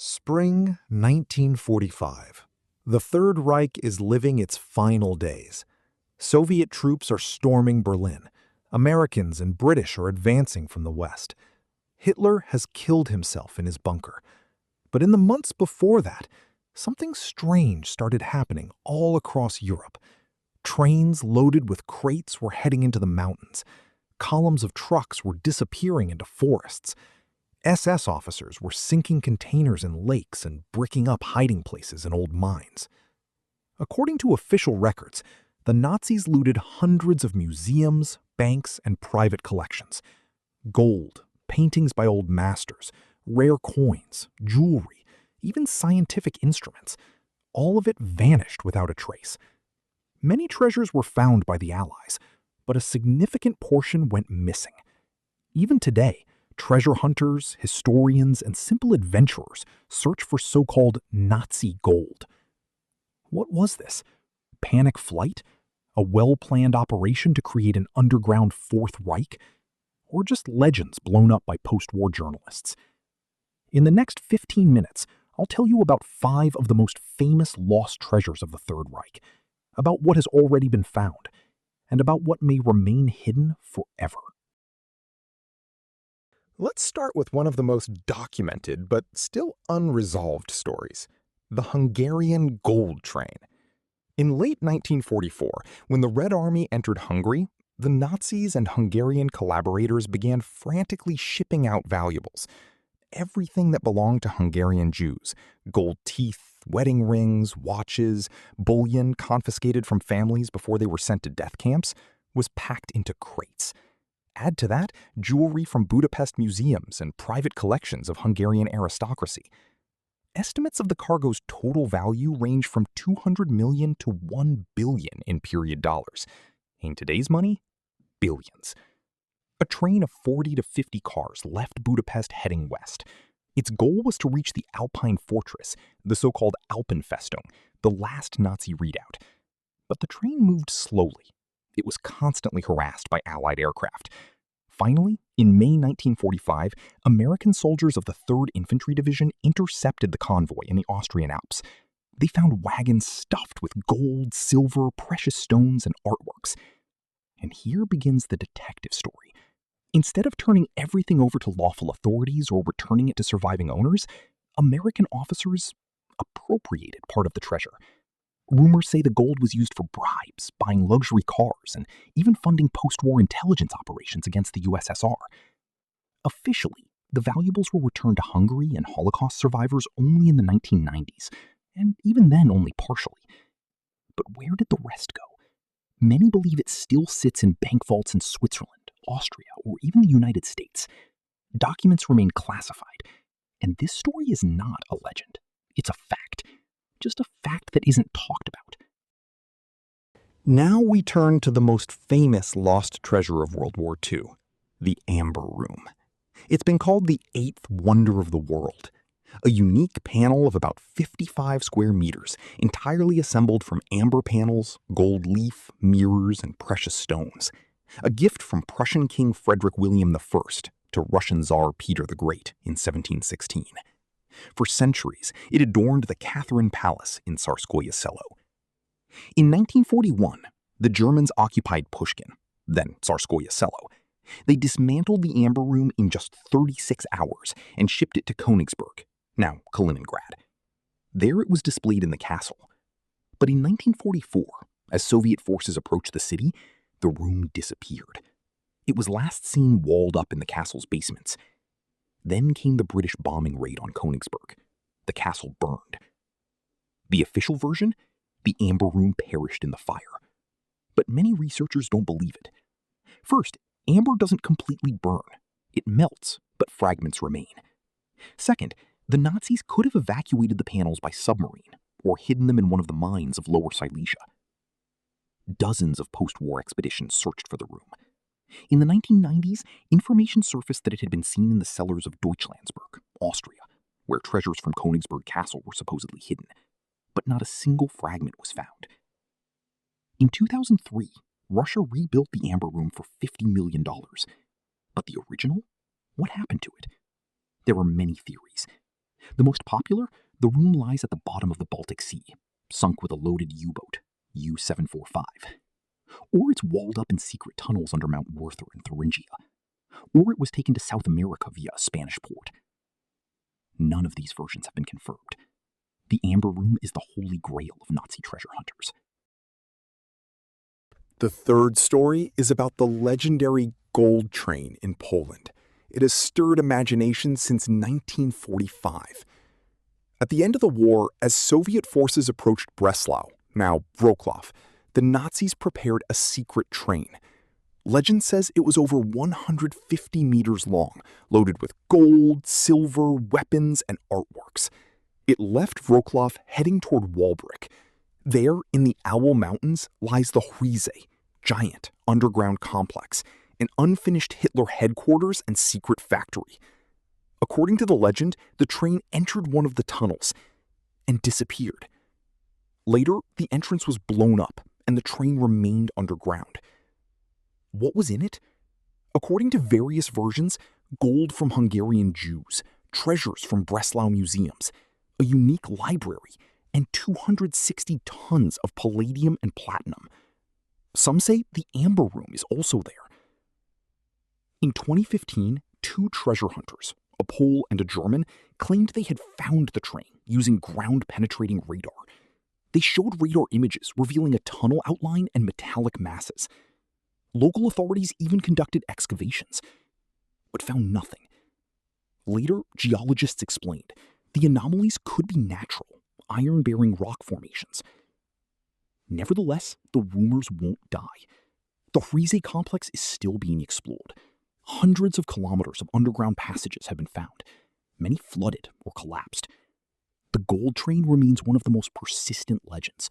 Spring 1945. The Third Reich is living its final days. Soviet troops are storming Berlin. Americans and British are advancing from the west. Hitler has killed himself in his bunker. But in the months before that, something strange started happening all across Europe. Trains loaded with crates were heading into the mountains. Columns of trucks were disappearing into forests. SS officers were sinking containers in lakes and bricking up hiding places in old mines. According to official records, the Nazis looted hundreds of museums, banks, and private collections. Gold, paintings by old masters, rare coins, jewelry, even scientific instruments. All of it vanished without a trace. Many treasures were found by the Allies, but a significant portion went missing. Even today, treasure hunters, historians, and simple adventurers search for so-called Nazi gold. What was this? Panic flight? A well-planned operation to create an underground Fourth Reich? Or just legends blown up by post-war journalists? In the next 15 minutes, I'll tell you about 5 of the most famous lost treasures of the Third Reich, about what has already been found, and about what may remain hidden forever. Let's start with one of the most documented but still unresolved stories, the Hungarian gold train. In late 1944, when the Red Army entered Hungary, the Nazis and Hungarian collaborators began frantically shipping out valuables. Everything that belonged to Hungarian Jews, gold teeth, wedding rings, watches, bullion confiscated from families before they were sent to death camps, was packed into crates. Add to that jewelry from Budapest museums and private collections of Hungarian aristocracy. Estimates of the cargo's total value range from $200 million to $1 billion in period dollars. In today's money, billions. A train of 40 to 50 cars left Budapest heading west. Its goal was to reach the Alpine fortress, the so-called Alpenfestung, the last Nazi redoubt. But the train moved slowly. It was constantly harassed by Allied aircraft. Finally, in May 1945, American soldiers of the 3rd Infantry Division intercepted the convoy in the Austrian Alps. They found wagons stuffed with gold, silver, precious stones, and artworks. And here begins the detective story. Instead of turning everything over to lawful authorities or returning it to surviving owners, American officers appropriated part of the treasure. Rumors say the gold was used for bribes, buying luxury cars, and even funding post-war intelligence operations against the USSR. Officially, the valuables were returned to Hungary and Holocaust survivors only in the 1990s, and even then only partially. But where did the rest go? Many believe it still sits in bank vaults in Switzerland, Austria, or even the United States. Documents remain classified, and this story is not a legend. It's a fact. Just a fact that isn't talked about. Now we turn to the most famous lost treasure of World War II, the Amber Room. It's been called the 8th wonder of the world, a unique panel of about 55 square meters, entirely assembled from amber panels, gold leaf, mirrors, and precious stones. A gift from Prussian King Frederick William I to Russian Tsar Peter the Great in 1716. For centuries, it adorned the Catherine Palace in Tsarskoye Selo. In 1941, the Germans occupied Pushkin, then Tsarskoye Selo. They dismantled the Amber Room in just 36 hours and shipped it to Königsberg, now Kaliningrad. There it was displayed in the castle. But in 1944, as Soviet forces approached the city, the room disappeared. It was last seen walled up in the castle's basements. Then came the British bombing raid on Königsberg. The castle burned. The official version? The Amber Room perished in the fire. But many researchers don't believe it. First, amber doesn't completely burn. It melts, but fragments remain. Second, the Nazis could have evacuated the panels by submarine or hidden them in one of the mines of Lower Silesia. Dozens of post-war expeditions searched for the room. In the 1990s, information surfaced that it had been seen in the cellars of Deutschlandsberg, Austria, where treasures from Königsberg Castle were supposedly hidden, but not a single fragment was found. In 2003, Russia rebuilt the Amber Room for $50 million. But the original? What happened to it? There are many theories. The most popular, the room lies at the bottom of the Baltic Sea, sunk with a loaded U-boat, U-745. Or it's walled up in secret tunnels under Mount Werther in Thuringia. Or it was taken to South America via a Spanish port. None of these versions have been confirmed. The Amber Room is the holy grail of Nazi treasure hunters. The third story is about the legendary Gold Train in Poland. It has stirred imagination since 1945. At the end of the war, as Soviet forces approached Breslau, now Wrocław, the Nazis prepared a secret train. Legend says it was over 150 meters long, loaded with gold, silver, weapons, and artworks. It left Wrocław heading toward Walbrook. There, in the Owl Mountains, lies the Huize, giant underground complex, an unfinished Hitler headquarters and secret factory. According to the legend, the train entered one of the tunnels and disappeared. Later, the entrance was blown up and the train remained underground. What was in it? According to various versions, gold from Hungarian Jews, treasures from Breslau museums, a unique library, and 260 tons of palladium and platinum. Some say the Amber Room is also there. In 2015, two treasure hunters, a Pole and a German, claimed they had found the train using ground-penetrating radar. They showed radar images revealing a tunnel outline and metallic masses. Local authorities even conducted excavations, but found nothing. Later, geologists explained the anomalies could be natural, iron-bearing rock formations. Nevertheless, the rumors won't die. The Huize complex is still being explored. Hundreds of kilometers of underground passages have been found, many flooded or collapsed. The Gold Train remains one of the most persistent legends.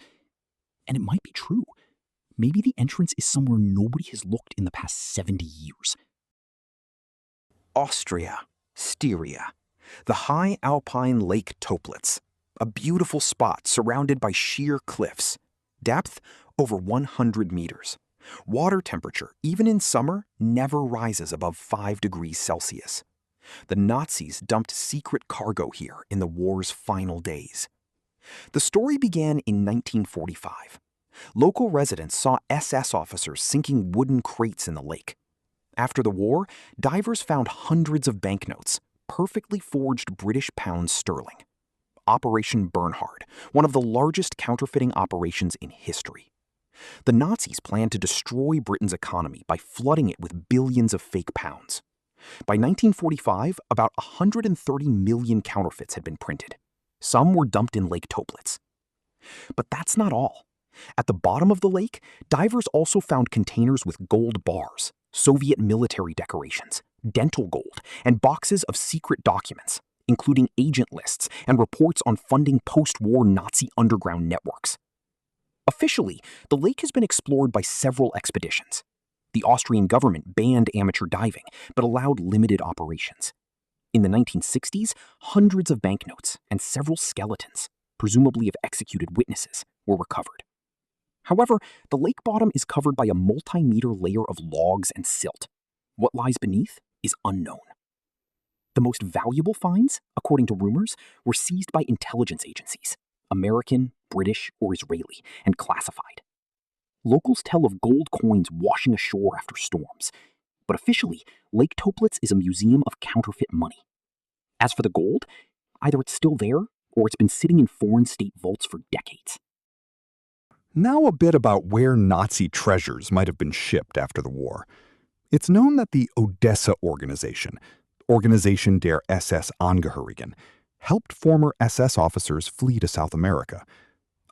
And it might be true. Maybe the entrance is somewhere nobody has looked in the past 70 years. Austria, Styria, the high alpine Lake Toplitz, a beautiful spot surrounded by sheer cliffs. Depth over 100 meters. Water temperature, even in summer, never rises above 5 degrees Celsius. The Nazis dumped secret cargo here in the war's final days. The story began in 1945. Local residents saw SS officers sinking wooden crates in the lake. After the war, divers found hundreds of banknotes, perfectly forged British pounds sterling. Operation Bernhard, one of the largest counterfeiting operations in history. The Nazis planned to destroy Britain's economy by flooding it with billions of fake pounds. By 1945, about 130 million counterfeits had been printed. Some were dumped in Lake Toplitz. But that's not all. At the bottom of the lake, divers also found containers with gold bars, Soviet military decorations, dental gold, and boxes of secret documents, including agent lists and reports on funding post-war Nazi underground networks. Officially, the lake has been explored by several expeditions. The Austrian government banned amateur diving, but allowed limited operations. In the 1960s, hundreds of banknotes and several skeletons, presumably of executed witnesses, were recovered. However, the lake bottom is covered by a multi-meter layer of logs and silt. What lies beneath is unknown. The most valuable finds, according to rumors, were seized by intelligence agencies, American, British, or Israeli, and classified. Locals tell of gold coins washing ashore after storms, but officially, Lake Toplitz is a museum of counterfeit money. As for the gold, either it's still there, or it's been sitting in foreign state vaults for decades. Now a bit about where Nazi treasures might have been shipped after the war. It's known that the Odessa Organization, Organisation der SS-Angehörigen, helped former SS officers flee to South America.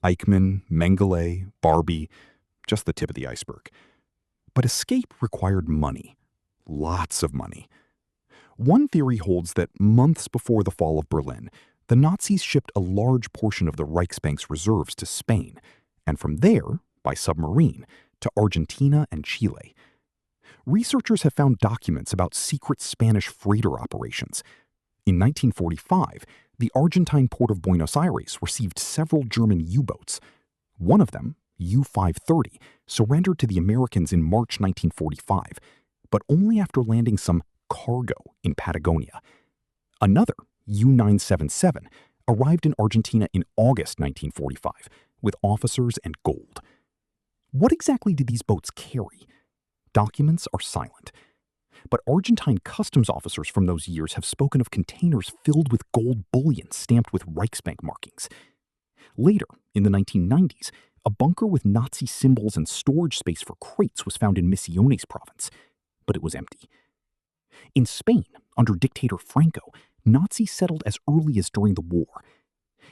Eichmann, Mengele, Barbie, just the tip of the iceberg. But escape required money. Lots of money. One theory holds that months before the fall of Berlin, the Nazis shipped a large portion of the Reichsbank's reserves to Spain, and from there, by submarine, to Argentina and Chile. Researchers have found documents about secret Spanish freighter operations. In 1945, the Argentine port of Buenos Aires received several German U-boats. One of them, U-530, surrendered to the Americans in March 1945, but only after landing some cargo in Patagonia. Another, U-977, arrived in Argentina in August 1945 with officers and gold. What exactly did these boats carry? Documents are silent. But Argentine customs officers from those years have spoken of containers filled with gold bullion stamped with Reichsbank markings. Later, in the 1990s, a bunker with Nazi symbols and storage space for crates was found in Misiones province, but it was empty. In Spain, under dictator Franco, Nazis settled as early as during the war.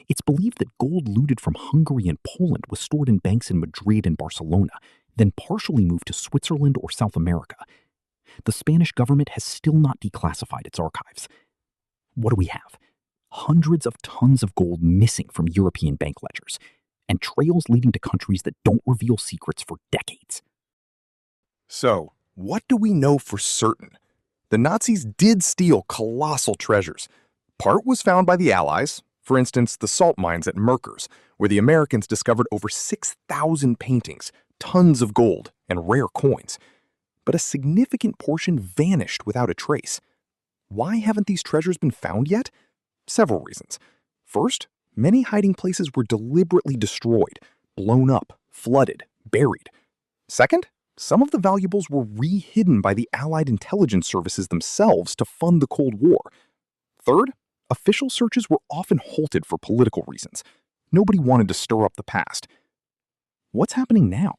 It's believed that gold looted from Hungary and Poland was stored in banks in Madrid and Barcelona, then partially moved to Switzerland or South America. The Spanish government has still not declassified its archives. What do we have? Hundreds of tons of gold missing from European bank ledgers, and trails leading to countries that don't reveal secrets for decades. So, what do we know for certain? The Nazis did steal colossal treasures. Part was found by the Allies, for instance, the salt mines at Merkers, where the Americans discovered over 6,000 paintings, tons of gold, and rare coins. But a significant portion vanished without a trace. Why haven't these treasures been found yet? Several reasons. First, many hiding places were deliberately destroyed, blown up, flooded, buried. Second, some of the valuables were re-hidden by the Allied intelligence services themselves to fund the Cold War. Third, official searches were often halted for political reasons. Nobody wanted to stir up the past. What's happening now?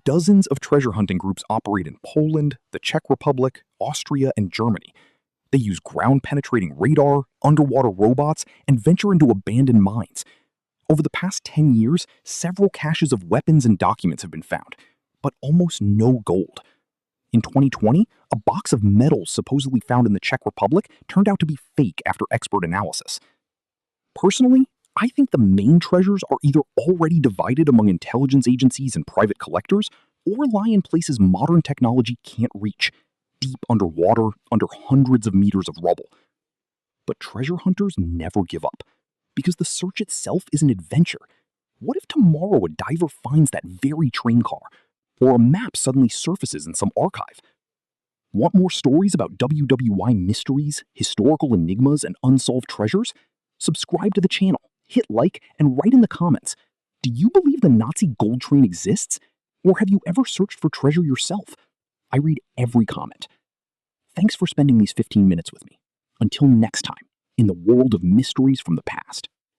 Dozens of treasure hunting groups operate in Poland, the Czech Republic, Austria, and Germany. They use ground-penetrating radar, underwater robots, and venture into abandoned mines. Over the past 10 years, several caches of weapons and documents have been found, but almost no gold. In 2020, a box of metals supposedly found in the Czech Republic turned out to be fake after expert analysis. Personally, I think the main treasures are either already divided among intelligence agencies and private collectors, or lie in places modern technology can't reach, deep underwater, under hundreds of meters of rubble. But treasure hunters never give up, because the search itself is an adventure. What if tomorrow a diver finds that very train car, or a map suddenly surfaces in some archive? Want more stories about WWY mysteries, historical enigmas, and unsolved treasures? Subscribe to the channel, hit like, and write in the comments. Do you believe the Nazi gold train exists? Or have you ever searched for treasure yourself? I read every comment. Thanks for spending these 15 minutes with me. Until next time, in the world of mysteries from the past.